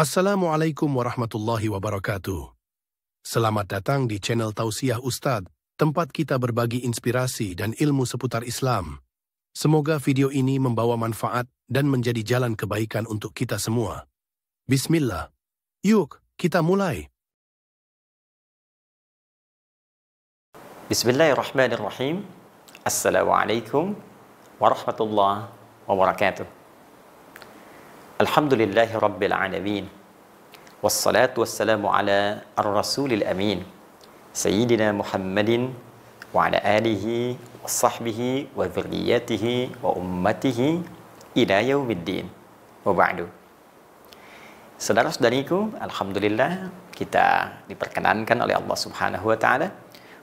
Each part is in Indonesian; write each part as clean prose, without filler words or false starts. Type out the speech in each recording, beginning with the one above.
Assalamualaikum warahmatullahi wabarakatuh. Selamat datang di channel Tausiah Ustadz, tempat kita berbagi inspirasi dan ilmu seputar Islam. Semoga video ini membawa manfaat dan menjadi jalan kebaikan untuk kita semua. Bismillah. Yuk, kita mulai. Bismillahirrahmanirrahim. Assalamualaikum warahmatullahi wabarakatuh. Alhamdulillahi rabbil alamin. Wassalatu wassalamu ala ar-rasulil amin. Sayyidina Muhammadin wa ala alihi wa sahbihi wa dhurriyyatihi wa ummatihi ila yaumiddin. Wa ba'du. Saudara-saudariku, alhamdulillah kita diperkenankan oleh Allah Subhanahu wa taala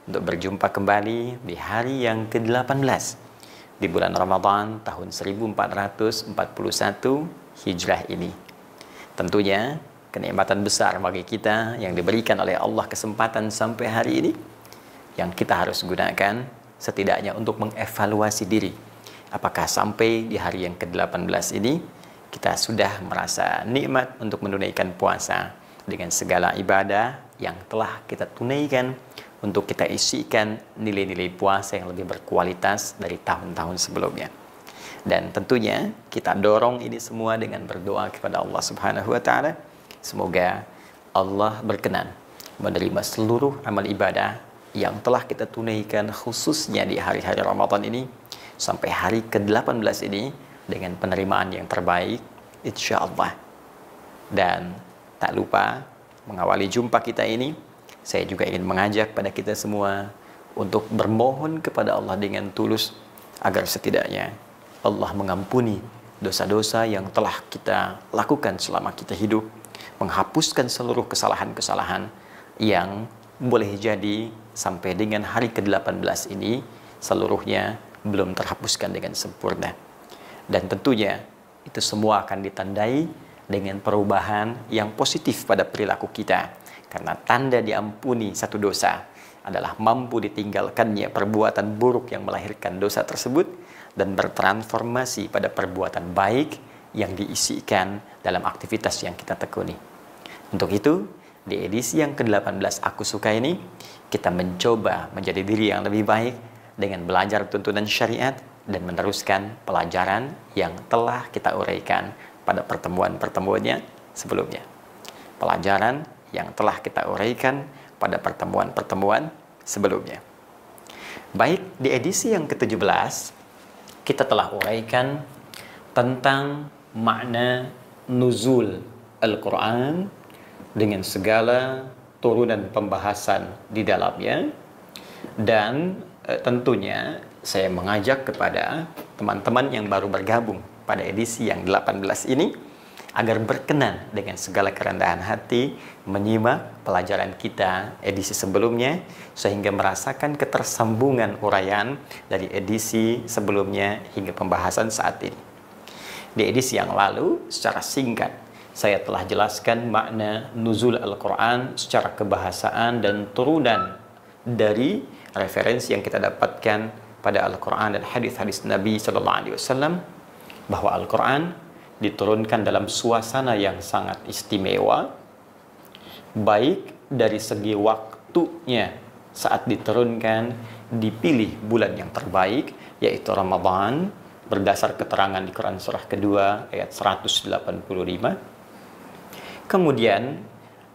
untuk berjumpa kembali di hari yang ke-18 di bulan Ramadan tahun 1441 Hijrah ini. Tentunya kenikmatan besar bagi kita yang diberikan oleh Allah kesempatan sampai hari ini yang kita harus gunakan setidaknya untuk mengevaluasi diri. Apakah sampai di hari yang ke-18 ini kita sudah merasa nikmat untuk menunaikan puasa dengan segala ibadah yang telah kita tunaikan untuk kita isikan nilai-nilai puasa yang lebih berkualitas dari tahun-tahun sebelumnya. Dan tentunya kita dorong ini semua dengan berdoa kepada Allah Subhanahu wa taala. Semoga Allah berkenan menerima seluruh amal ibadah yang telah kita tunaikan khususnya di hari-hari Ramadan ini sampai hari ke-18 ini dengan penerimaan yang terbaik insyaallah. Dan tak lupa mengawali jumpa kita ini, saya juga ingin mengajak pada kita semua untuk bermohon kepada Allah dengan tulus agar setidaknya Allah mengampuni dosa-dosa yang telah kita lakukan selama kita hidup, menghapuskan seluruh kesalahan-kesalahan yang boleh jadi sampai dengan hari ke-18 ini seluruhnya belum terhapuskan dengan sempurna. Dan tentunya itu semua akan ditandai dengan perubahan yang positif pada perilaku kita. Karena tanda diampuni satu dosa adalah mampu ditinggalkannya perbuatan buruk yang melahirkan dosa tersebut dan bertransformasi pada perbuatan baik yang diisikan dalam aktivitas yang kita tekuni. Untuk itu, di edisi yang ke-18 Aku Suka ini, kita mencoba menjadi diri yang lebih baik dengan belajar tuntunan syariat dan meneruskan pelajaran yang telah kita uraikan pada pertemuan-pertemuannya sebelumnya. Pelajaran yang telah kita uraikan pada pertemuan-pertemuan sebelumnya. Baik, di edisi yang ke-17 kita telah uraikan tentang makna nuzul Al-Quran dengan segala turunan pembahasan di dalamnya. Dan tentunya saya mengajak kepada teman-teman yang baru bergabung pada edisi yang 18 ini agar berkenan dengan segala kerendahan hati menyimak pelajaran kita edisi sebelumnya sehingga merasakan ketersambungan uraian dari edisi sebelumnya hingga pembahasan saat ini. Di edisi yang lalu secara singkat saya telah jelaskan makna nuzul Al-Quran secara kebahasaan dan turunan dari referensi yang kita dapatkan pada Al-Quran dan hadis-hadis Nabi SAW bahwa Al-Quran diturunkan dalam suasana yang sangat istimewa, baik dari segi waktunya saat diturunkan dipilih bulan yang terbaik yaitu Ramadan berdasar keterangan di Quran surah kedua ayat 185. Kemudian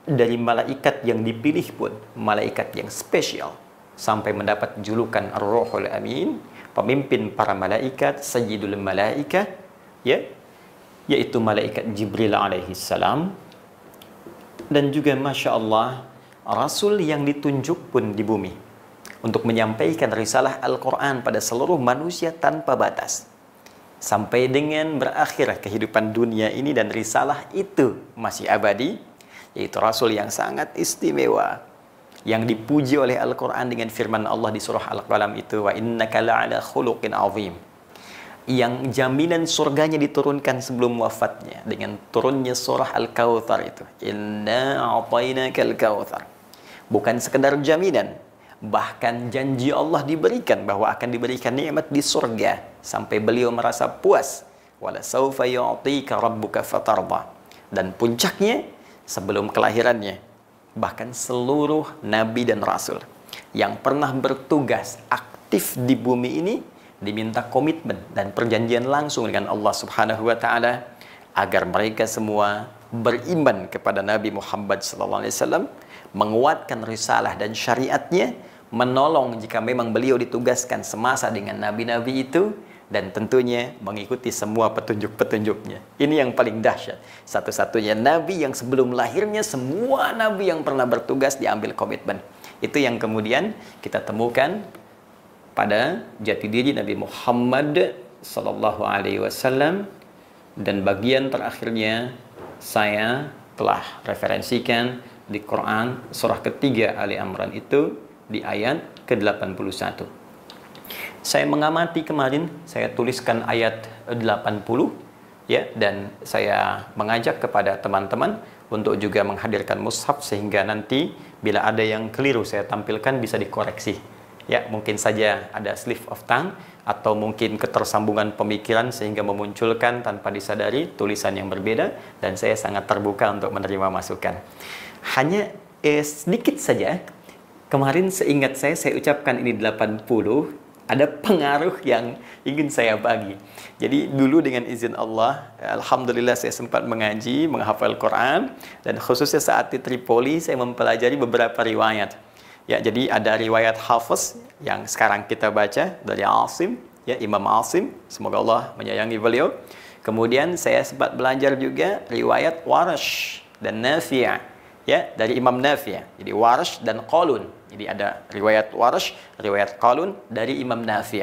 dari malaikat yang dipilih pun malaikat yang spesial sampai mendapat julukan Ar-Ruhul Amin, pemimpin para malaikat, Sayyidul Malaikat, yaitu malaikat Jibril alaihi salam. Dan juga Masya Allah, Rasul yang ditunjuk pun di bumi untuk menyampaikan risalah Al-Quran pada seluruh manusia tanpa batas sampai dengan berakhir kehidupan dunia ini dan risalah itu masih abadi, yaitu Rasul yang sangat istimewa yang dipuji oleh Al-Quran dengan firman Allah di surah Al-Qalam itu, wa innaka la'ala khuluqin azim, yang jaminan surganya diturunkan sebelum wafatnya dengan turunnya surah Al-Kautsar itu. Inna a'tainakal kautsar. Bukan sekedar jaminan, bahkan janji Allah diberikan bahwa akan diberikan nikmat di surga sampai beliau merasa puas. Wala saufa yu'tika rabbuka fatarda. Dan puncaknya sebelum kelahirannya, bahkan seluruh nabi dan rasul yang pernah bertugas aktif di bumi ini diminta komitmen dan perjanjian langsung dengan Allah Subhanahu wa taala agar mereka semua beriman kepada Nabi Muhammad SAW, menguatkan risalah dan syariatnya, menolong jika memang beliau ditugaskan semasa dengan nabi-nabi itu, dan tentunya mengikuti semua petunjuk-petunjuknya. Ini yang paling dahsyat. Satu-satunya nabi yang sebelum lahirnya semua nabi yang pernah bertugas diambil komitmen. Itu yang kemudian kita temukan pada jati diri Nabi Muhammad sallallahu alaihi wasallam, dan bagian terakhirnya saya telah referensikan di Quran surah ketiga Ali Imran itu di ayat ke-81. Saya mengamati kemarin, saya tuliskan ayat 80 ya, dan saya mengajak kepada teman-teman untuk juga menghadirkan mushaf sehingga nanti bila ada yang keliru saya tampilkan bisa dikoreksi. Ya, mungkin saja ada slip of tongue atau mungkin ketersambungan pemikiran sehingga memunculkan tanpa disadari tulisan yang berbeda, dan saya sangat terbuka untuk menerima masukan. Hanya sedikit saja, kemarin seingat saya ucapkan ini 80, ada pengaruh yang ingin saya bagi. Jadi dulu dengan izin Allah, alhamdulillah saya sempat mengaji, menghafal Quran, dan khususnya saat di Tripoli saya mempelajari beberapa riwayat. Ya, jadi ada riwayat Hafiz yang sekarang kita baca dari Asim, ya, Imam Asim, semoga Allah menyayangi beliau. Kemudian saya sempat belajar juga riwayat Warash dan Nafi', ya, dari Imam Nafi'. Jadi Warash dan Qalun. Jadi ada riwayat Warash, riwayat Qalun dari Imam Nafi'.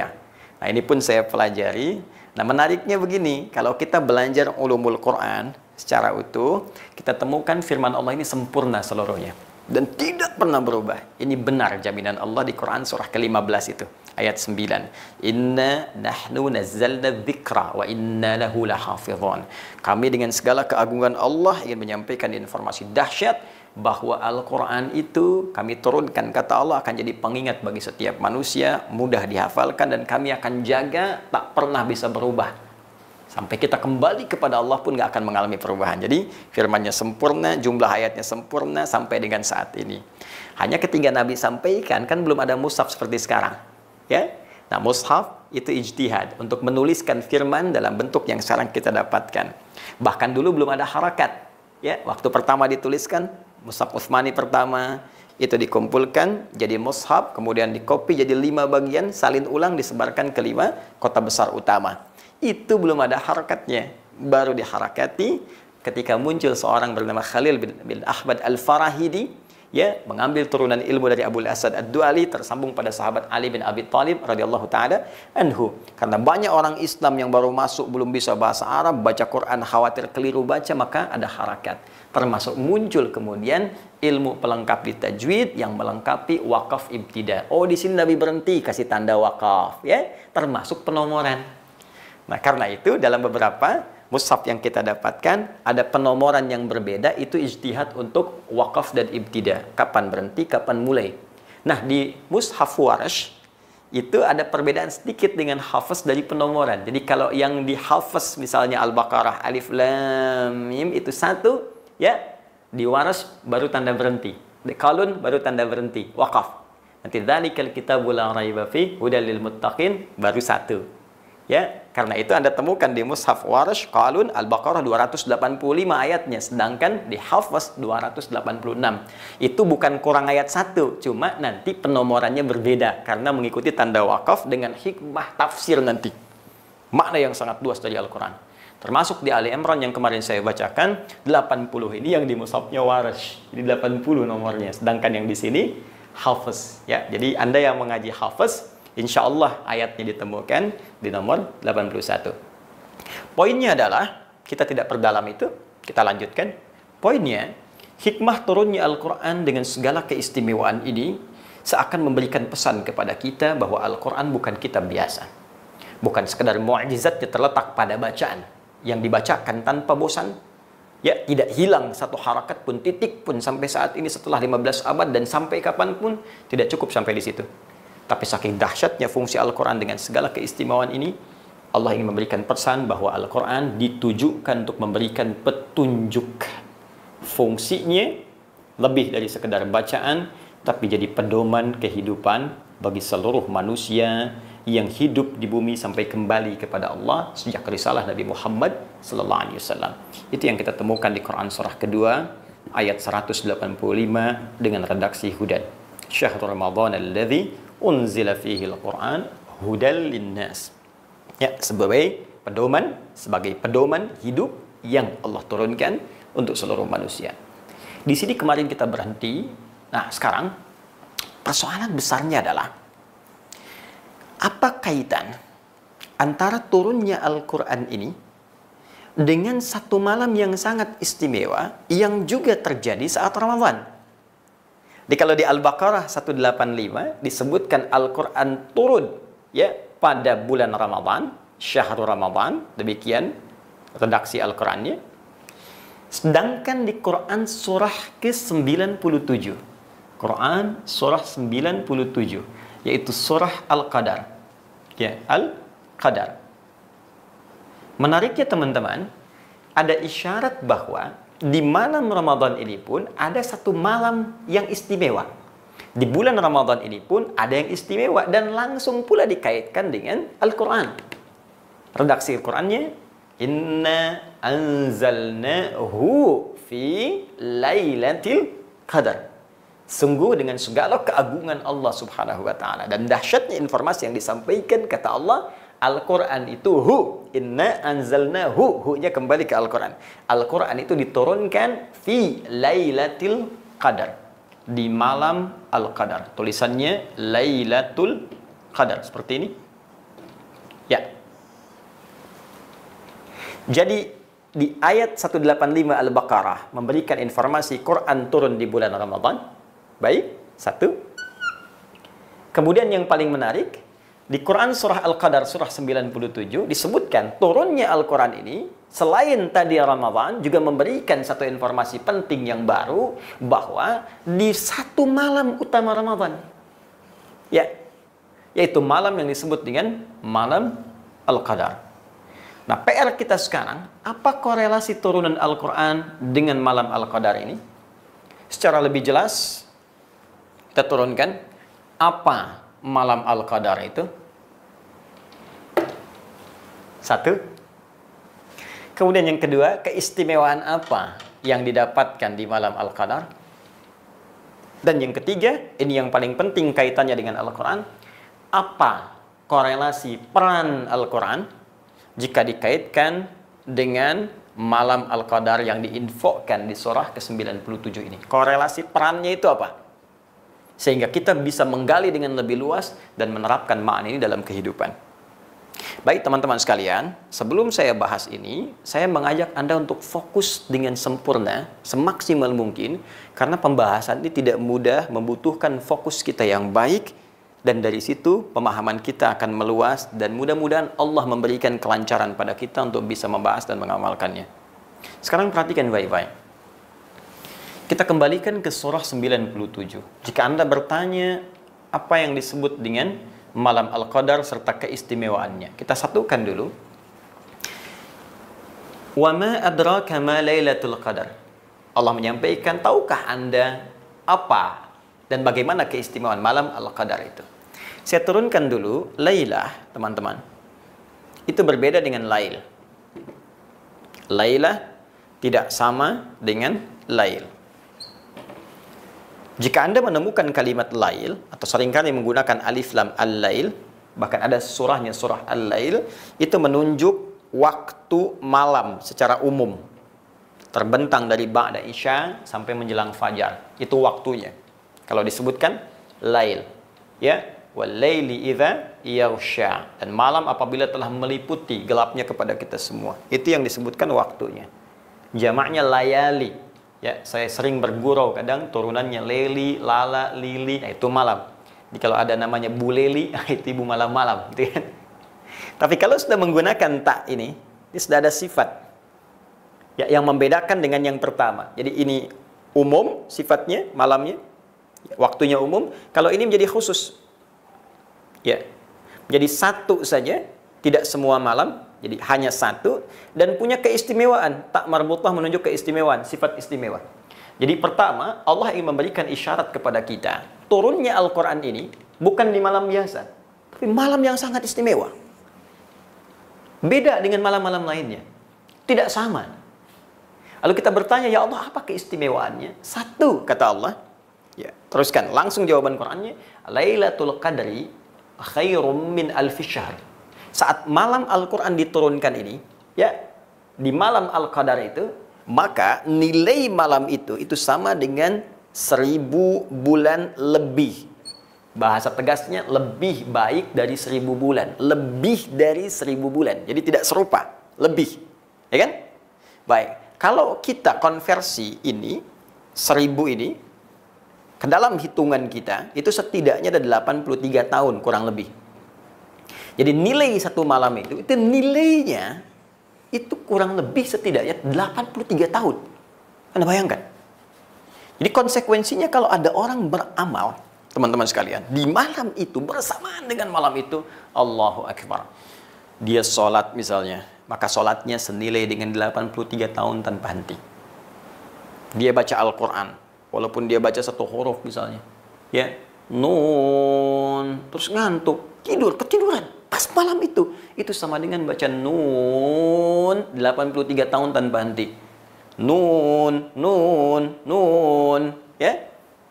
Nah, ini pun saya pelajari. Nah, menariknya begini, kalau kita belajar ulumul Quran secara utuh, kita temukan firman Allah ini sempurna seluruhnya dan tidak pernah berubah. Ini benar jaminan Allah di Quran surah ke-15 itu, ayat 9. Inna nahnu nazzalna dzikra wa inna lahu lahafizun. Kami dengan segala keagungan Allah ingin menyampaikan informasi dahsyat bahwa Al-Quran itu kami turunkan, kata Allah, akan jadi pengingat bagi setiap manusia, mudah dihafalkan, dan kami akan jaga, tak pernah bisa berubah. Sampai kita kembali kepada Allah pun nggak akan mengalami perubahan. Jadi firmannya sempurna, jumlah ayatnya sempurna sampai dengan saat ini. Hanya ketika Nabi sampaikan, kan belum ada mushaf seperti sekarang, ya. Nah, mushaf itu ijtihad untuk menuliskan firman dalam bentuk yang sekarang kita dapatkan. Bahkan dulu belum ada harakat, ya. Waktu pertama dituliskan, mushaf Utsmani pertama itu dikumpulkan jadi mushaf, kemudian dikopi jadi 5 bagian, salin ulang, disebarkan ke 5 kota besar utama. Itu belum ada harakatnya, baru diharakati ketika muncul seorang bernama Khalil bin Ahmad Al-Farahidi, ya, mengambil turunan ilmu dari Abu Asad Ad-Du'ali, tersambung pada sahabat Ali bin Abi Thalib radhiyallahu taala anhu. Karena banyak orang Islam yang baru masuk belum bisa bahasa Arab, baca Quran khawatir keliru baca, maka ada harakat. Termasuk muncul kemudian ilmu pelengkap di tajwid yang melengkapi wakaf ibtida. Oh, di sini Nabi berhenti, kasih tanda wakaf, ya, termasuk penomoran. Nah, karena itu dalam beberapa mushaf yang kita dapatkan ada penomoran yang berbeda, itu ijtihad untuk wakaf dan ibtida. Kapan berhenti, kapan mulai. Nah, di mushaf Warash itu ada perbedaan sedikit dengan Hafiz dari penomoran. Jadi kalau yang di Hafiz misalnya Al-Baqarah Alif Lam Mim itu 1, ya, di Warash baru tanda berhenti. Di Qalun baru tanda berhenti, wakaf. Nanti dzalikal kitabul la raiba fi hudal lil muttaqin baru 1. Ya, karena itu Anda temukan di mushaf Warash, Qalun, Al-Baqarah 285 ayatnya, sedangkan di Hafiz 286. Itu bukan kurang ayat 1, cuma nanti penomorannya berbeda karena mengikuti tanda wakaf dengan hikmah tafsir nanti. Makna yang sangat luas dari Al-Quran. Termasuk di Ali Imran yang kemarin saya bacakan, 80 ini yang di mushafnya Warash. Jadi 80 nomornya, sedangkan yang di sini Hafiz, ya. Jadi Anda yang mengaji Hafiz, insya Allah ayatnya ditemukan di nomor 81. Poinnya adalah, kita tidak perdalam itu, kita lanjutkan. Poinnya, hikmah turunnya Al-Quran dengan segala keistimewaan ini seakan memberikan pesan kepada kita bahwa Al-Quran bukan kitab biasa. Bukan sekedar mu'jizatnya terletak pada bacaan yang dibacakan tanpa bosan. Ya, tidak hilang satu harakat pun, titik pun sampai saat ini setelah 15 abad dan sampai kapanpun tidak cukup sampai di situ. Tapi saking dahsyatnya fungsi Al-Quran dengan segala keistimewaan ini, Allah ingin memberikan pesan bahwa Al-Quran ditujukan untuk memberikan petunjuk. Fungsinya lebih dari sekedar bacaan, tapi jadi pedoman kehidupan bagi seluruh manusia yang hidup di bumi sampai kembali kepada Allah sejak risalah Nabi Muhammad sallallahu alaihi wasallam. Itu yang kita temukan di Quran surah kedua ayat 185 dengan redaksi hudan. Syahrul Ramadan alladzi unzila fihi al-Quran hudal linnas. Ya, sebagai pedoman hidup yang Allah turunkan untuk seluruh manusia. Di sini kemarin kita berhenti. Nah, sekarang persoalan besarnya adalah apa kaitan antara turunnya Al-Quran ini dengan satu malam yang sangat istimewa yang juga terjadi saat Ramadan. Jadi kalau di Al-Baqarah 185 disebutkan Al-Quran turun ya pada bulan Ramadan, syahrul Ramadan, demikian redaksi Al-Qurannya. Sedangkan di Quran surah ke-97, Quran surah 97, yaitu surah Al-Qadar. Ya, Al-Qadar. Menariknya teman-teman, ada isyarat bahwa di malam Ramadan ini pun ada satu malam yang istimewa. Di bulan Ramadan ini pun ada yang istimewa dan langsung pula dikaitkan dengan Al-Quran. Redaksi Al-Qurannya, Inna anzalnahu fi lailatul qadar. Sungguh dengan segala keagungan Allah subhanahu wa ta'ala dan dahsyatnya informasi yang disampaikan, kata Allah, Al-Quran itu inna anzalnahu, hu-nya kembali ke Al-Quran. Al-Quran itu diturunkan fi lailatul qadar, di malam Al-Qadar. Tulisannya Lailatul Qadar seperti ini. Ya. Jadi di ayat 185 Al-Baqarah memberikan informasi Quran turun di bulan Ramadan. Baik, satu. Kemudian yang paling menarik, di Quran surah Al-Qadar surah 97 disebutkan turunnya Al-Quran ini selain tadi Ramadan juga memberikan satu informasi penting yang baru, bahwa di satu malam utama Ramadan, ya, yaitu malam yang disebut dengan malam Al-Qadar. Nah, PR kita sekarang, apa korelasi turunan Al-Quran dengan malam Al-Qadar ini? Secara lebih jelas kita turunkan apa malam Al-Qadar itu. Satu. Kemudian yang kedua, keistimewaan apa yang didapatkan di malam Al-Qadar? Dan yang ketiga, ini yang paling penting kaitannya dengan Al-Quran, apa korelasi peran Al-Quran jika dikaitkan dengan malam Al-Qadar yang diinfokan di surah ke-97 ini? Korelasi perannya itu apa? Sehingga kita bisa menggali dengan lebih luas dan menerapkan makna ini dalam kehidupan. Baik teman-teman sekalian, sebelum saya bahas ini, saya mengajak Anda untuk fokus dengan sempurna, semaksimal mungkin, karena pembahasan ini tidak mudah, membutuhkan fokus kita yang baik, dan dari situ pemahaman kita akan meluas, dan mudah-mudahan Allah memberikan kelancaran pada kita untuk bisa membahas dan mengamalkannya. Sekarang perhatikan baik-baik. Kita kembalikan ke surah 97. Jika Anda bertanya apa yang disebut dengan malam Al-Qadar serta keistimewaannya, kita satukan dulu. Wa ma adraka ma lailatul qadar. Allah menyampaikan, tahukah Anda apa dan bagaimana keistimewaan malam Al-Qadar itu? Saya turunkan dulu, Lailah, teman-teman. Itu berbeda dengan Lail. Lailah tidak sama dengan Lail. Jika Anda menemukan kalimat Lail, atau seringkali menggunakan alif lam al-lail, bahkan ada surahnya surah al-lail, itu menunjuk waktu malam secara umum. Terbentang dari ba'da isya sampai menjelang fajar. Itu waktunya. Kalau disebutkan lail, ya, wal laili idza yaghsha, dan malam apabila telah meliputi gelapnya kepada kita semua. Itu yang disebutkan waktunya. Jamaknya layali. Ya, saya sering bergurau kadang turunannya leli, lala, lili, nah itu malam. Jadi kalau ada namanya Bu Leli, itu ibu malam-malam, gitu kan. Tapi kalau sudah menggunakan tak ini sudah ada sifat ya, yang membedakan dengan yang pertama. Jadi ini umum sifatnya, malamnya, waktunya umum. Kalau ini menjadi khusus, ya, menjadi satu saja, Tidak semua malam, jadi hanya satu. Dan punya keistimewaan. Tak marbutah menunjuk keistimewaan, sifat istimewa. Jadi pertama, Allah ingin memberikan isyarat kepada kita. Turunnya Al-Quran ini bukan di malam biasa. Tapi malam yang sangat istimewa. Beda dengan malam-malam lainnya. Tidak sama. Lalu kita bertanya, ya Allah, apa keistimewaannya? Satu, kata Allah. Ya, teruskan, langsung jawaban Qur'annya. Lailatul Qadri khairum min alfi syahr. Saat malam Al-Quran diturunkan ini, ya, di malam Al-Qadar itu, maka nilai malam itu sama dengan 1000 bulan lebih. Bahasa tegasnya lebih baik dari 1000 bulan. Lebih dari 1000 bulan. Jadi tidak serupa. Lebih. Ya kan? Baik. Kalau kita konversi ini, 1000 ini, ke dalam hitungan kita, itu setidaknya ada 83 tahun kurang lebih. Jadi nilai satu malam itu nilainya, itu kurang lebih setidaknya 83 tahun. Anda bayangkan? Jadi konsekuensinya kalau ada orang beramal, teman-teman sekalian, di malam itu, bersamaan dengan malam itu, Allahu Akbar. Dia sholat misalnya, maka sholatnya senilai dengan 83 tahun tanpa henti. Dia baca Al-Quran, walaupun dia baca satu huruf misalnya, ya, nun, terus ngantuk, ketiduran, pas malam itu sama dengan baca nun, 83 tahun tanpa henti. Nun, ya,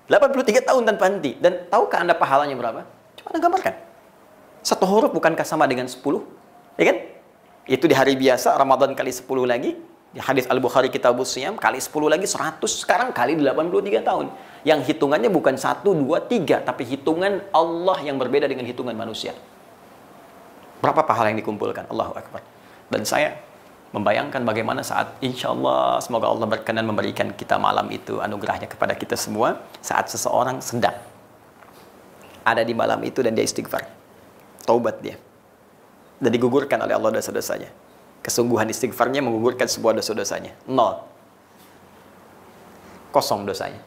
83 tahun tanpa henti. Dan tahukah Anda pahalanya berapa? Coba Anda gambarkan. Satu huruf bukankah sama dengan 10? Ya kan? Itu di hari biasa, Ramadan kali 10 lagi. Di hadis Al-Bukhari Kitabus Shiyam, kali 10 lagi 100, sekarang kali 83 tahun. Yang hitungannya bukan 1, 2, 3, tapi hitungan Allah yang berbeda dengan hitungan manusia. Berapa pahala yang dikumpulkan? Allahu Akbar. Dan saya membayangkan bagaimana saat insya Allah, semoga Allah berkenan memberikan kita malam itu, anugerahnya kepada kita semua, saat seseorang sedang ada di malam itu dan dia istighfar, taubat dia, dan digugurkan oleh Allah dosa-dosanya. Kesungguhan istighfarnya menggugurkan sebuah dosa-dosanya. 0. Kosong dosanya.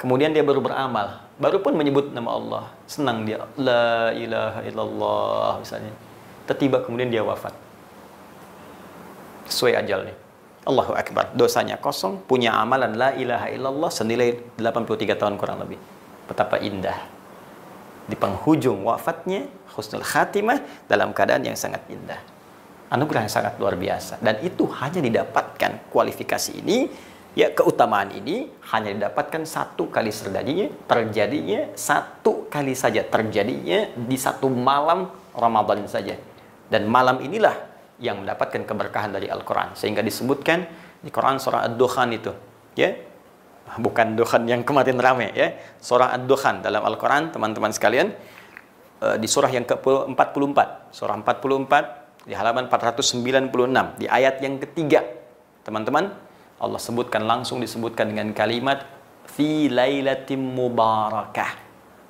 Kemudian dia baru beramal, baru pun menyebut nama Allah, senang dia, la ilaha illallah misalnya. Tiba kemudian dia wafat. Sesuai ajalnya. Allahu Akbar. Dosanya kosong, punya amalan la ilaha illallah senilai 83 tahun kurang lebih. Betapa indah. Di penghujung wafatnya, husnul khatimah, dalam keadaan yang sangat indah. Anugerah yang sangat luar biasa. Dan itu hanya didapatkan, kualifikasi ini, ya, keutamaan ini hanya didapatkan satu kali terjadinya satu kali saja, terjadinya di satu malam Ramadan saja. Dan malam inilah yang mendapatkan keberkahan dari Al-Quran. Sehingga disebutkan di Quran surah Ad-Dukhan itu, ya, bukan Dukhan yang kemarin rame, ya, surah Ad-Dukhan dalam Al-Quran, teman-teman sekalian, di surah yang ke-44, surah 44, di halaman 496, di ayat yang ketiga, teman-teman, Allah sebutkan, langsung disebutkan dengan kalimat fi lailatim mubarakah.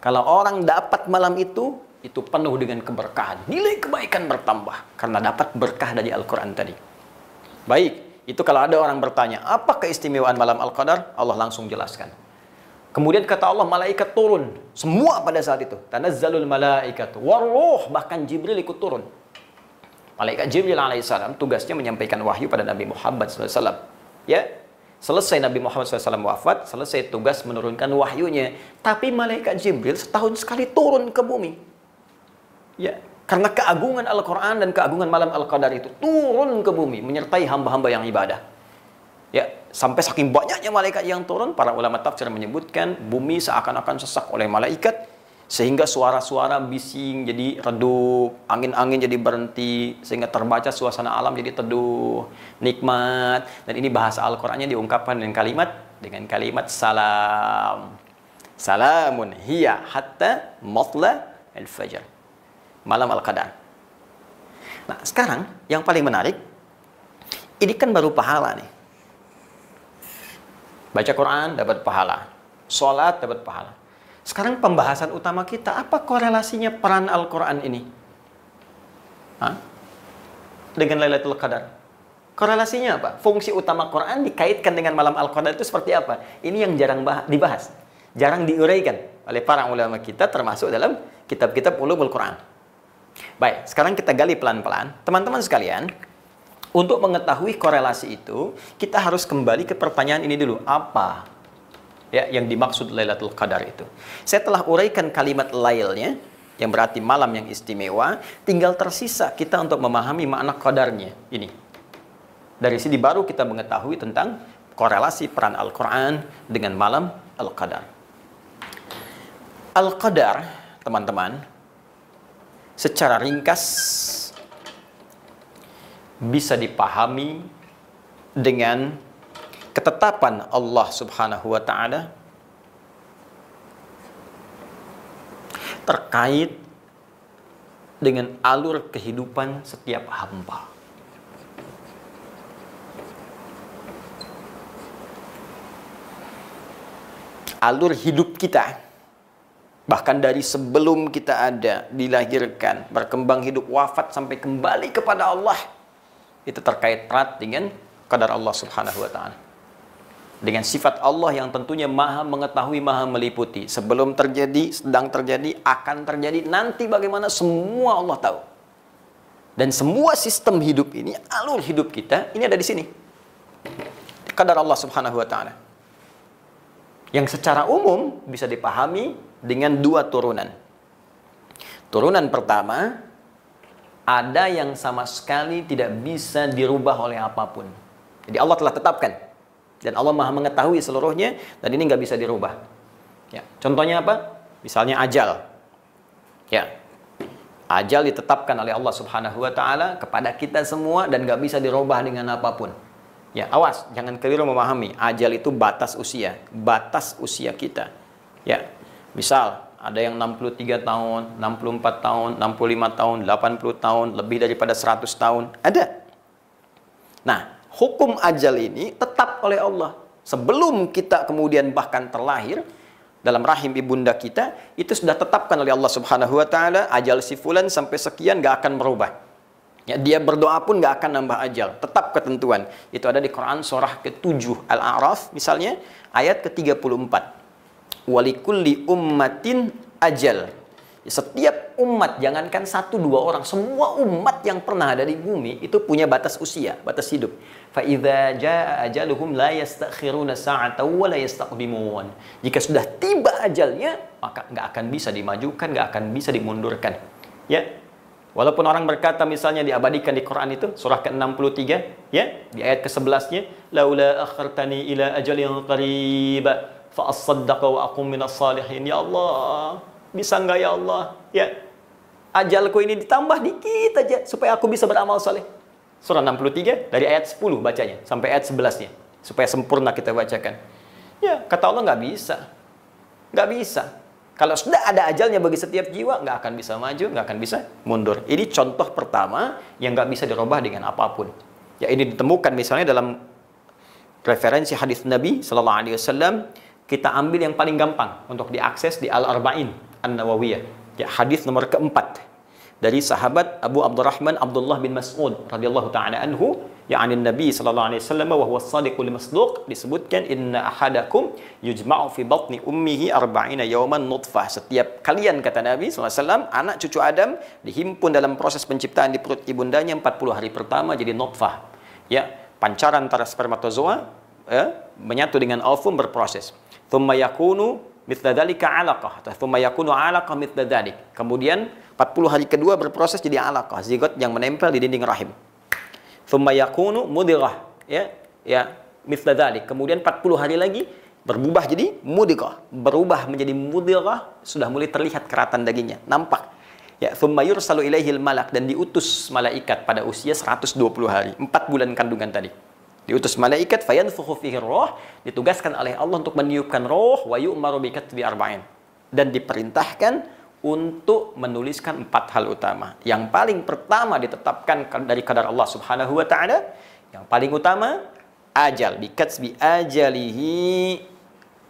Kalau orang dapat malam itu penuh dengan keberkahan, nilai kebaikan bertambah karena dapat berkah dari Al-Quran tadi. Baik, itu kalau ada orang bertanya, apa keistimewaan malam Al-Qadar? Allah langsung jelaskan. Kemudian kata Allah, malaikat turun, semua pada saat itu. Tanazzalul malaikatu waruh, bahkan Jibril ikut turun. Malaikat Jibril alaihissalam tugasnya menyampaikan wahyu pada Nabi Muhammad SAW. Ya, selesai Nabi Muhammad SAW wafat, selesai tugas menurunkan wahyunya. Tapi malaikat Jibril setahun sekali turun ke bumi. Ya, karena keagungan Al-Quran dan keagungan malam Al-Qadar itu turun ke bumi, menyertai hamba-hamba yang ibadah. Ya, sampai saking banyaknya malaikat yang turun, para ulama tafsir menyebutkan bumi seakan-akan sesak oleh malaikat, sehingga suara-suara bising jadi redup, angin-angin jadi berhenti, sehingga terbaca suasana alam jadi teduh, nikmat. Dan ini bahasa Al-Qur'annya diungkapkan dengan kalimat salam. Salamun hiya hatta matla al-fajr. Malam Al-Qadar. Nah, sekarang yang paling menarik, ini kan baru pahala nih. Baca Quran dapat pahala, sholat dapat pahala. Sekarang pembahasan utama kita, apa korelasinya peran Al-Quran ini? Dengan Lailatul Qadar. Korelasinya apa? Fungsi utama Quran dikaitkan dengan malam Al-Qadar itu seperti apa? Ini yang jarang dibahas. Jarang diuraikan oleh para ulama kita, termasuk dalam kitab-kitab ulumul Quran. Baik, sekarang kita gali pelan-pelan. Teman-teman sekalian, untuk mengetahui korelasi itu, kita harus kembali ke pertanyaan ini dulu. Apa ya yang dimaksud Lailatul Qadar itu? Saya telah uraikan kalimat lailnya, yang berarti malam yang istimewa. Tinggal tersisa kita untuk memahami makna qadarnya. Ini. Dari sini baru kita mengetahui tentang korelasi peran Al-Quran dengan malam Al-Qadar. Al-Qadar, teman-teman, secara ringkas bisa dipahami dengan ketetapan Allah Subhanahu wa Ta'ala terkait dengan alur kehidupan setiap hamba. Alur hidup kita, bahkan dari sebelum kita ada, dilahirkan, berkembang hidup, wafat, sampai kembali kepada Allah, itu terkait erat dengan qadar Allah Subhanahu wa Ta'ala. Dengan sifat Allah yang tentunya maha mengetahui, maha meliputi. Sebelum terjadi, sedang terjadi, akan terjadi, nanti bagaimana, semua Allah tahu. Dan semua sistem hidup ini, alur hidup kita, ini ada di sini. Qadar Allah Subhanahu wa Ta'ala. Yang secara umum bisa dipahami dengan dua turunan. Turunan pertama, ada yang sama sekali tidak bisa dirubah oleh apapun. Jadi Allah telah tetapkan. Dan Allah maha mengetahui seluruhnya, dan ini nggak bisa dirubah. Ya, contohnya apa? Misalnya ajal. Ya, ajal ditetapkan oleh Allah Subhanahu wa Ta'ala kepada kita semua dan nggak bisa dirubah dengan apapun. Ya, awas, jangan keliru memahami. Ajal itu batas usia kita. Ya, misal ada yang 63 tahun, 64 tahun, 65 tahun, 80 tahun, lebih daripada 100 tahun. Ada. Nah, hukum ajal ini tetap oleh Allah. Sebelum kita kemudian bahkan terlahir dalam rahim ibunda kita, itu sudah tetapkan oleh Allah Subhanahu wa Ta'ala, ajal si fulan sampai sekian gak akan berubah. Ya, dia berdoa pun gak akan nambah ajal. Tetap ketentuan. Itu ada di Quran surah ke-7 Al-A'raf misalnya, ayat ke-34. Walikulli ummatin ajal. Setiap umat, jangankan 1-2 orang, semua umat yang pernah ada di bumi itu punya batas usia, batas hidup. Fa idza jaa ajaluhum la yastakhiruna sa'atan wa la yastaqdimun. Jika sudah tiba ajalnya, maka nggak akan bisa dimajukan, nggak akan bisa dimundurkan. Ya. Walaupun orang berkata misalnya diabadikan di Quran itu surah ke-63 ya, di ayat ke-11-nya, laula akhartani ila ajalin qarib fa asaddaqa wa aqum minas salihin. Ya Allah, bisa enggak ya Allah? Ya, ajalku ini ditambah dikit aja supaya aku bisa beramal saleh. Surah 63 dari ayat 10 bacanya sampai ayat 11-nya supaya sempurna kita bacakan. Ya, kata Allah nggak bisa. Nggak bisa. Kalau sudah ada ajalnya bagi setiap jiwa, nggak akan bisa maju, nggak akan bisa mundur. Ini contoh pertama yang nggak bisa dirubah dengan apapun. Ya, ini ditemukan misalnya dalam referensi hadis Nabi Sallallahu Alaihi Wasallam. Kita ambil yang paling gampang untuk diakses di Al-Arba'in An-Nawawiyah. Ya, hadis nomor keempat dari sahabat Abu Abdurrahman Abdullah bin Mas'ud radhiyallahu ta'ala anhu, ya'ni Nabi sallallahu alaihi wasallam wa huwa as-sadiqul masduq, disebutkan inna ahadakum yujma'u fi batni ummihi 40 yawman nutfah. Setiap kalian, kata Nabi sallallahu alaihi wasallam, anak cucu Adam dihimpun dalam proses penciptaan di perut ibundanya 40 hari pertama jadi nutfah. Ya, pancaran antara spermatozoa ya, menyatu dengan ovum berproses. Thumma yakunu mithla dzalika 'alaqah, thumma yakunu 'alaqah mithla dzalik. Kemudian 40 hari kedua berproses jadi alaqah, zigot yang menempel di dinding rahim. Thumma yakunu mudighah, ya, mithla dzalik. Kemudian 40 hari lagi berubah jadi mudighah, berubah menjadi mudighah, sudah mulai terlihat keratan dagingnya, nampak. Ya, thumma yursalu ilaihil malak, dan diutus malaikat pada usia 120 hari, 4 bulan kandungan tadi. Diutus malaikat, fayanfukhu fihi roh, ditugaskan oleh Allah untuk meniupkan roh, wa yu'maru bi katbi arba'in, dan diperintahkan untuk menuliskan 4 hal utama. Yang paling pertama ditetapkan dari qadar Allah Subhanahu wa Ta'ala, yang paling utama ajal, bi katsbi ajalihi,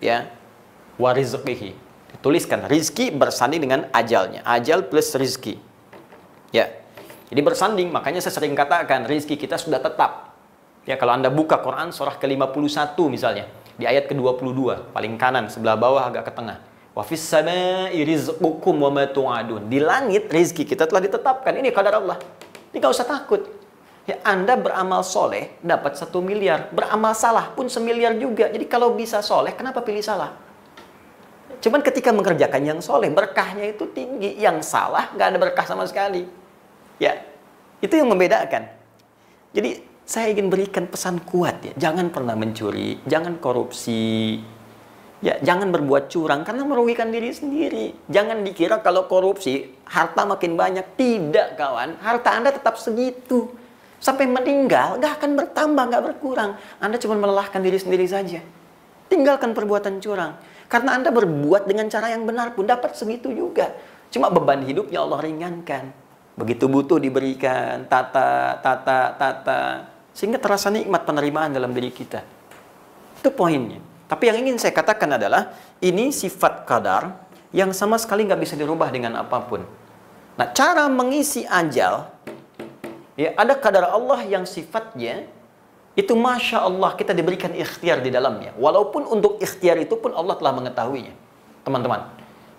ya, wa rizqihi. Dituliskan rizki bersanding dengan ajalnya. Ajal plus rizki. Ya. Jadi bersanding, makanya saya sering katakan rizki kita sudah tetap. Ya, kalau Anda buka Quran surah ke-51 misalnya, di ayat ke-22, paling kanan sebelah bawah agak ke tengah. Wa fis samaa'i rizqukum wa ma tu'adun. Di langit rezeki kita telah ditetapkan. Ini qadar Allah. Ini nggak usah takut. Ya, Anda beramal soleh dapat 1 miliar, beramal salah pun 1 miliar juga. Jadi kalau bisa soleh, kenapa pilih salah? Cuman ketika mengerjakan yang soleh, berkahnya itu tinggi. Yang salah nggak ada berkah sama sekali. Ya, itu yang membedakan. Jadi saya ingin berikan pesan kuat ya, jangan pernah mencuri, jangan korupsi. Ya, jangan berbuat curang karena merugikan diri sendiri. Jangan dikira kalau korupsi harta makin banyak. Tidak, kawan. Harta Anda tetap segitu. Sampai meninggal nggak akan bertambah, nggak berkurang. Anda cuma melelahkan diri sendiri saja. Tinggalkan perbuatan curang. Karena Anda berbuat dengan cara yang benar pun dapat segitu juga. Cuma beban hidupnya Allah ringankan. Begitu butuh diberikan, tata. Sehingga terasa nikmat penerimaan dalam diri kita. Itu poinnya. Tapi yang ingin saya katakan adalah, ini sifat qadar yang sama sekali nggak bisa dirubah dengan apapun. Nah, cara mengisi ajal, ya, ada qadar Allah yang sifatnya, itu Masya Allah kita diberikan ikhtiar di dalamnya. Walaupun untuk ikhtiar itu pun Allah telah mengetahuinya. Teman-teman,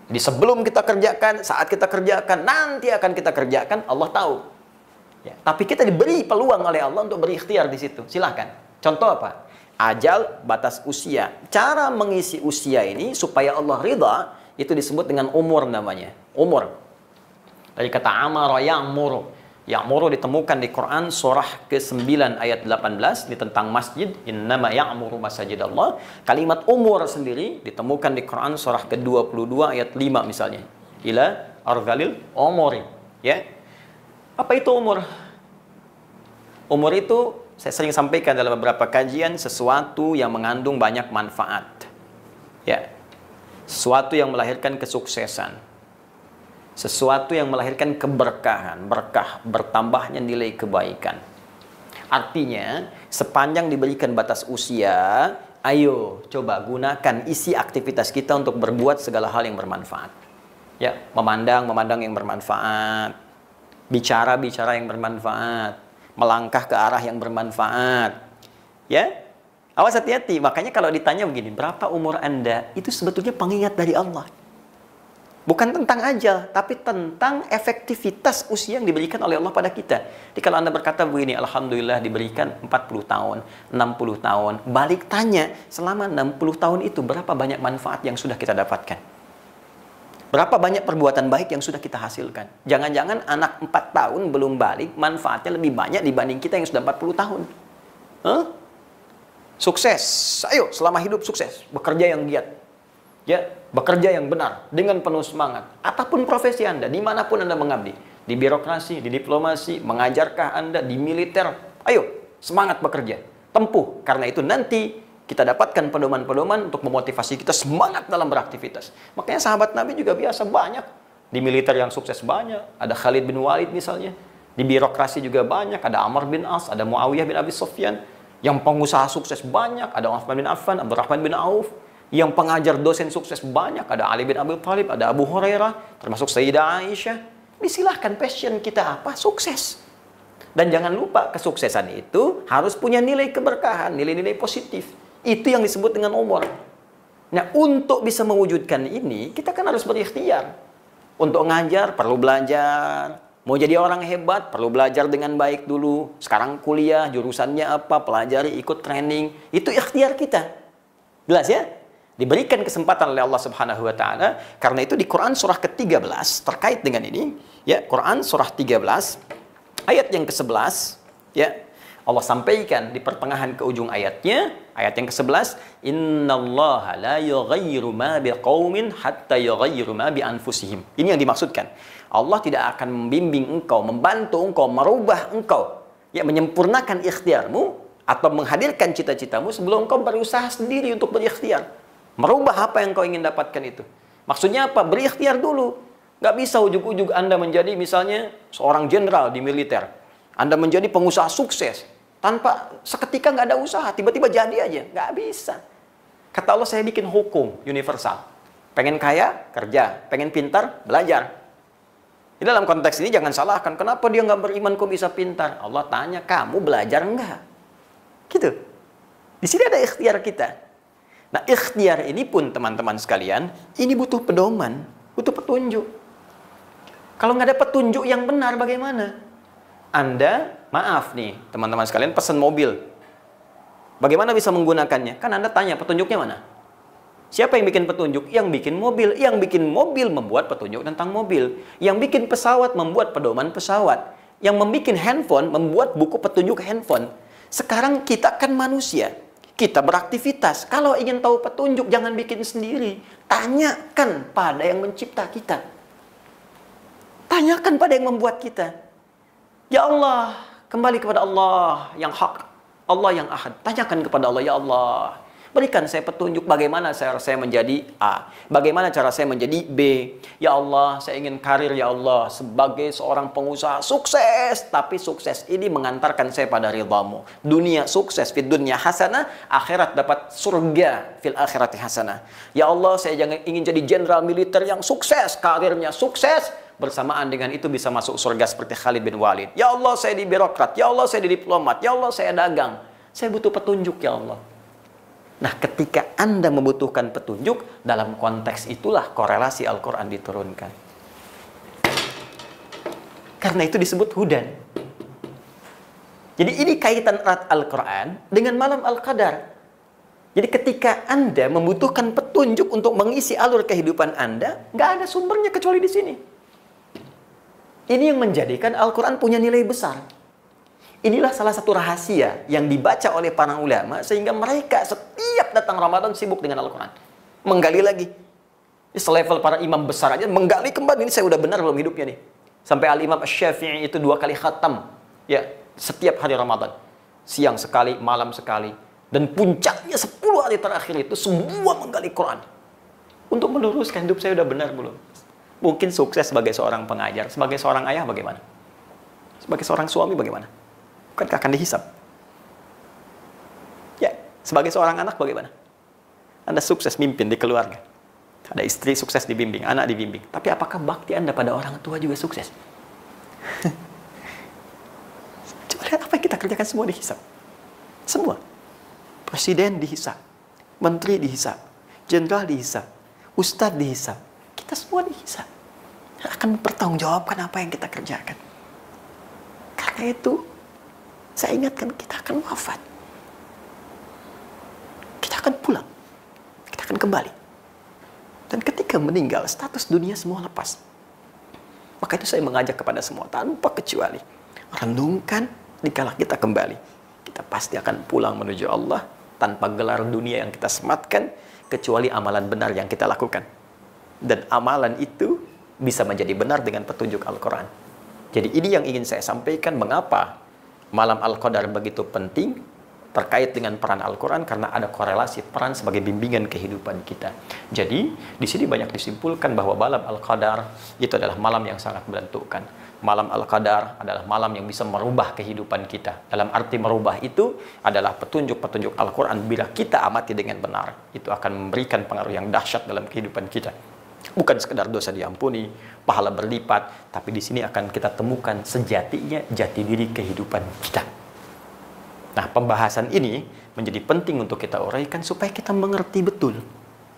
di sebelum kita kerjakan, saat kita kerjakan, nanti akan kita kerjakan, Allah tahu. Ya, tapi kita diberi peluang oleh Allah untuk berikhtiar di situ. Silahkan. Contoh apa? Ajal, batas usia. Cara mengisi usia ini supaya Allah ridha, itu disebut dengan umur namanya. Umur. Dari kata amara ya'muru. Ya'muru ditemukan di Quran surah ke-9 ayat 18 di tentang masjid. Innama ya'muru masajidallah. Kalimat umur sendiri ditemukan di Quran surah ke-22 ayat 5 misalnya. Ila arghalil umuri. Ya. Apa itu umur? Umur itu saya sering sampaikan dalam beberapa kajian, sesuatu yang mengandung banyak manfaat. Ya. Sesuatu yang melahirkan kesuksesan. Sesuatu yang melahirkan keberkahan, berkah, bertambahnya nilai kebaikan. Artinya, sepanjang diberikan batas usia, ayo coba gunakan isi aktivitas kita untuk berbuat segala hal yang bermanfaat. Ya, memandang yang bermanfaat, bicara yang bermanfaat, melangkah ke arah yang bermanfaat. Ya, awas hati-hati. Makanya kalau ditanya begini, berapa umur Anda? Itu sebetulnya pengingat dari Allah. Bukan tentang ajal, tapi tentang efektivitas usia yang diberikan oleh Allah pada kita. Jadi kalau Anda berkata begini, Alhamdulillah diberikan 40 tahun, 60 tahun. Balik tanya, selama 60 tahun itu berapa banyak manfaat yang sudah kita dapatkan? Berapa banyak perbuatan baik yang sudah kita hasilkan? Jangan-jangan anak 4 tahun belum balik, manfaatnya lebih banyak dibanding kita yang sudah 40 tahun. Sukses. Ayo, selama hidup sukses. Bekerja yang giat. Ya, bekerja yang benar. Dengan penuh semangat. Apapun profesi Anda, dimanapun Anda mengabdi. Di birokrasi, di diplomasi, mengajarkah Anda, di militer. Ayo, semangat bekerja. Tempuh. Karena itu nanti kita dapatkan pedoman-pedoman untuk memotivasi kita semangat dalam beraktivitas. Makanya sahabat Nabi juga biasa banyak. Di militer yang sukses banyak. Ada Khalid bin Walid misalnya. Di birokrasi juga banyak. Ada Amr bin As, ada Muawiyah bin Abi Sufyan. Yang pengusaha sukses banyak. Ada Uthman bin Affan, Abdurrahman bin Auf. Yang pengajar dosen sukses banyak. Ada Ali bin Abi Thalib, ada Abu Hurairah. Termasuk Sayyidah Aisyah. Disilahkan passion kita apa? Sukses. Dan jangan lupa kesuksesan itu harus punya nilai keberkahan, nilai-nilai positif. Itu yang disebut dengan umur. Nah, untuk bisa mewujudkan ini, kita kan harus berikhtiar. Untuk ngajar, perlu belajar. Mau jadi orang hebat, perlu belajar dengan baik dulu. Sekarang kuliah, jurusannya apa, pelajari, ikut training. Itu ikhtiar kita. Jelas ya? Diberikan kesempatan oleh Allah Subhanahu wa Ta'ala. Karena itu di Quran surah ke-13, terkait dengan ini, ya, Quran surah 13, ayat yang ke-11, ya, Allah sampaikan di pertengahan ke ujung ayatnya, ayat yang ke-11, innallaha la yughayyiru ma biqaumin hatta yughayyiru ma bi anfusihim. Ini yang dimaksudkan. Allah tidak akan membimbing engkau, membantu engkau, merubah engkau, ya, menyempurnakan ikhtiarmu atau menghadirkan cita-citamu sebelum engkau berusaha sendiri untuk berikhtiar. Merubah apa yang kau ingin dapatkan itu. Maksudnya apa? Berikhtiar dulu. Nggak bisa ujuk-ujuk Anda menjadi misalnya seorang jenderal di militer. Anda menjadi pengusaha sukses. Tanpa seketika nggak ada usaha, tiba-tiba jadi aja. Nggak bisa. Kata Allah, saya bikin hukum universal. Pengen kaya, kerja. Pengen pintar, belajar. Di dalam konteks ini jangan salahkan. Kenapa dia nggak beriman kok bisa pintar? Allah tanya, kamu belajar nggak? Gitu. Di sini ada ikhtiar kita. Nah, ikhtiar ini pun teman-teman sekalian, ini butuh pedoman, butuh petunjuk. Kalau nggak ada petunjuk yang benar, bagaimana? Anda, maaf nih, teman-teman sekalian, pesan mobil. Bagaimana bisa menggunakannya? Kan Anda tanya, petunjuknya mana? Siapa yang bikin petunjuk? Yang bikin mobil. Yang bikin mobil membuat petunjuk tentang mobil. Yang bikin pesawat membuat pedoman pesawat. Yang membuat handphone membuat buku petunjuk handphone. Sekarang kita kan manusia. Kita beraktivitas. Kalau ingin tahu petunjuk, jangan bikin sendiri. Tanyakan pada yang mencipta kita. Tanyakan pada yang membuat kita. Ya Allah, kembali kepada Allah yang hak. Allah yang ahad. Tanyakan kepada Allah, ya Allah, berikan saya petunjuk bagaimana cara saya menjadi A. Bagaimana cara saya menjadi B. Ya Allah, saya ingin karir, ya Allah, sebagai seorang pengusaha sukses. Tapi sukses ini mengantarkan saya pada ridhamu. Dunia sukses, fid dunya hasanah. Akhirat dapat surga, fil akhirati hasanah. Ya Allah, saya ingin jadi jenderal militer yang sukses. Karirnya sukses. Bersamaan dengan itu bisa masuk surga seperti Khalid bin Walid. Ya Allah, saya di birokrat. Ya Allah, saya di diplomat. Ya Allah, saya dagang. Saya butuh petunjuk, ya Allah. Nah, ketika Anda membutuhkan petunjuk, dalam konteks itulah korelasi Al-Quran diturunkan. Karena itu disebut hudan. Jadi ini kaitan erat Al-Quran dengan malam Al-Qadar. Jadi ketika Anda membutuhkan petunjuk untuk mengisi alur kehidupan Anda, nggak ada sumbernya kecuali di sini. Ini yang menjadikan Al-Quran punya nilai besar. Inilah salah satu rahasia yang dibaca oleh para ulama, sehingga mereka setiap datang Ramadan sibuk dengan Al-Quran. Menggali lagi. Selevel para imam besar aja, menggali kembali. Ini saya udah benar belum hidupnya nih. Sampai Al-Imam Asy-Syafi'i itu 2 kali khatam. Ya, setiap hari Ramadan. Siang sekali, malam sekali. Dan puncaknya 10 hari terakhir itu semua menggali Quran. Untuk meluruskan hidup saya udah benar belum? Mungkin sukses sebagai seorang pengajar, sebagai seorang ayah bagaimana? Sebagai seorang suami bagaimana? Bukankah akan dihisab? Ya, sebagai seorang anak bagaimana? Anda sukses mimpin di keluarga. Ada istri sukses dibimbing, anak dibimbing. Tapi apakah bakti Anda pada orang tua juga sukses? Coba lihat apa yang kita kerjakan, semua dihisab. Semua. Presiden dihisab, menteri dihisab, jenderal dihisab, ustadz dihisab. Kita semua dihisab. Akan mempertanggungjawabkan apa yang kita kerjakan. Karena itu, saya ingatkan, kita akan wafat. Kita akan pulang. Kita akan kembali. Dan ketika meninggal, status dunia semua lepas. Maka itu saya mengajak kepada semua, tanpa kecuali, renungkan dikala kita kembali. Kita pasti akan pulang menuju Allah, tanpa gelar dunia yang kita sematkan, kecuali amalan benar yang kita lakukan. Dan amalan itu bisa menjadi benar dengan petunjuk Al-Quran. Jadi ini yang ingin saya sampaikan, mengapa malam Al-Qadar begitu penting terkait dengan peran Al-Quran, karena ada korelasi peran sebagai bimbingan kehidupan kita. Jadi di sini banyak disimpulkan bahwa malam Al-Qadar itu adalah malam yang sangat menentukan. Malam Al-Qadar adalah malam yang bisa merubah kehidupan kita. Dalam arti merubah itu adalah petunjuk-petunjuk Al-Quran. Bila kita amati dengan benar, itu akan memberikan pengaruh yang dahsyat dalam kehidupan kita. Bukan sekedar dosa diampuni, pahala berlipat, tapi di sini akan kita temukan sejatinya jati diri kehidupan kita. Nah, pembahasan ini menjadi penting untuk kita uraikan supaya kita mengerti betul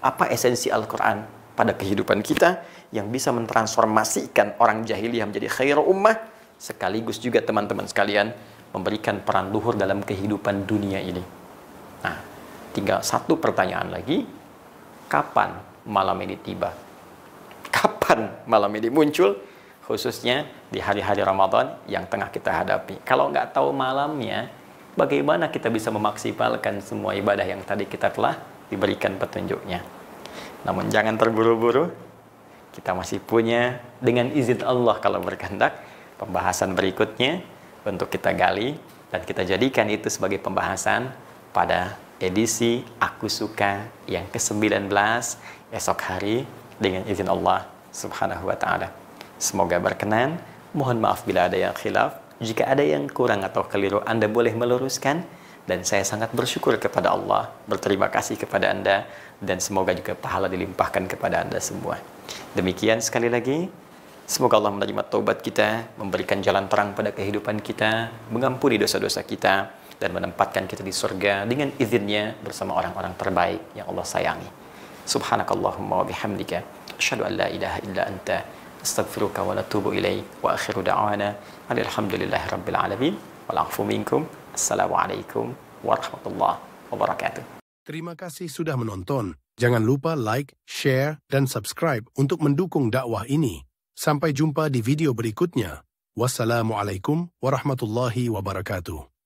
apa esensi Al-Quran pada kehidupan kita yang bisa mentransformasikan orang jahiliyah menjadi khairu ummah, sekaligus juga teman-teman sekalian memberikan peran luhur dalam kehidupan dunia ini. Nah, tinggal satu pertanyaan lagi, kapan malam ini tiba? Kapan malam ini muncul? Khususnya di hari-hari Ramadan yang tengah kita hadapi. Kalau nggak tahu malamnya, bagaimana kita bisa memaksimalkan semua ibadah yang tadi kita telah diberikan petunjuknya? Namun jangan terburu-buru. Kita masih punya, dengan izin Allah kalau berkehendak, pembahasan berikutnya untuk kita gali. Dan kita jadikan itu sebagai pembahasan pada edisi Aku Suka yang ke-19 esok hari, dengan izin Allah Subhanahu wa ta'ala. Semoga berkenan. Mohon maaf bila ada yang khilaf. Jika ada yang kurang atau keliru, Anda boleh meluruskan. Dan saya sangat bersyukur kepada Allah, berterima kasih kepada Anda, dan semoga juga pahala dilimpahkan kepada Anda semua. Demikian sekali lagi. Semoga Allah menerima taubat kita, memberikan jalan terang pada kehidupan kita, mengampuni dosa-dosa kita, dan menempatkan kita di surga dengan izinnya bersama orang-orang terbaik yang Allah sayangi. Subhanakallahumma wa bihamdika asyhadu an la ilaha illa anta astaghfiruka wa atubu ilaik wa akhiru da'wana alhamdulillahi rabbil alamin wal afu minkum. Assalamualaikum warahmatullahi wabarakatuh. Terima kasih sudah menonton. Jangan lupa like, share, dan subscribe untuk mendukung dakwah ini. Sampai jumpa di video berikutnya. Wassalamualaikum warahmatullahi wabarakatuh.